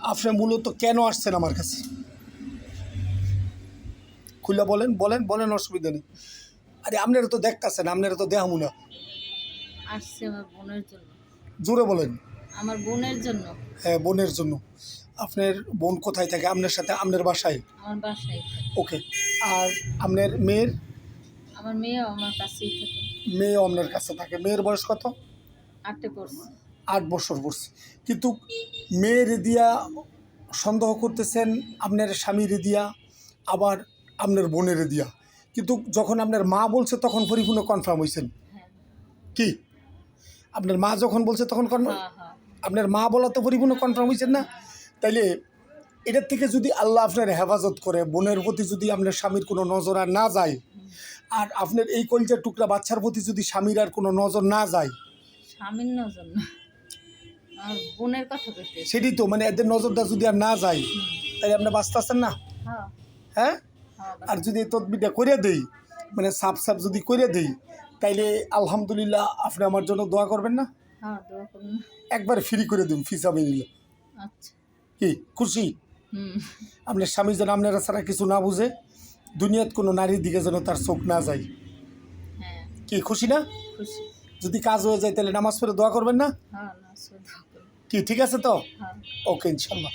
আপনি মূলত কেন আসছেন আমার কাছে? খুলে বলেন বলেন বলেন, অসুবিধা নেই। আরে আপনারা তো দেখতেছেন, আপনারা তো দেখামু না। আসছে আমার বোনের জন্য। জোরে বলেন। আমার বোনের জন্য। হ্যাঁ, বোনের জন্য। আপনার বোন কোথায় থাকে? আপনার সাথে? আপনার বাসায়? আমার বাসায় থাকে। ওকে। আর আপনার মেয়ের? আমার মেয়েও আমার কাছেই থাকে। মেয়েও আপনার কাছে থাকে। মেয়ের বয়স কত? 8-এ পড়ছে। 8 বছর পড়ছে। কিন্তু মেয়ের দিয়া সন্দেহ করতেছেন, আপনার স্বামীর দিয়া, আবার আপনার বোনের দিয়া। কিন্তু যখন আপনার মা বলছে তখন পরিপূর্ণ কনফার্ম হয়েছেন হ্যাঁ কি? আপনার মা যখন বলছে তখন হ্যাঁ হ্যাঁ। আপনার মা বলা তো পরিপূর্ণ কনফার্ম হয়েছেন না? তাইলে এটার থেকে যদি আল্লাহ আপনার হেফাজত করে, বোনের প্রতি যদি আপনার স্বামীর কোনো নজর আর না যায়, আর আপনার এই কলজার টুকরা বাচ্চার প্রতি যদি স্বামীর আর কোনো নজর না যায়, স্বামীর নজর না, আমার বোনের কথা বলতে। সেটাই তো, মানে এদের নজরটা যদি আর না যায়, তাই আপনি বাঁচতেছেন না। হ্যাঁ হ্যাঁ। হ্যাঁ আর যদি এই তদবিরটা করে দেই, মানে সাপ সাপ যদি করে দেই, তাইলে আলহামদুলিল্লাহ আপনি আমার জন্য দোয়া করবেন না? হ্যাঁ, দোয়া করুন। একবার ফ্রি করে দিন, ফিসাবে নিল। আচ্ছা। কি খুশি? আপনার স্বামী যেন আপনারা ছাড়া কিছু না বুঝে, দুনিয়াত কোনো নারীর দিকে যেন তার চোখ না যায়। হ্যাঁ, কি খুশি না? খুশি। যদি কাজ হয়ে যায় তাহলে নামাজ পড়ে দোয়া করবেন না? হ্যাঁ, না শুধু। কি ঠিক আছে তো? হ্যাঁ। ওকে, ইনশাল্লাহ।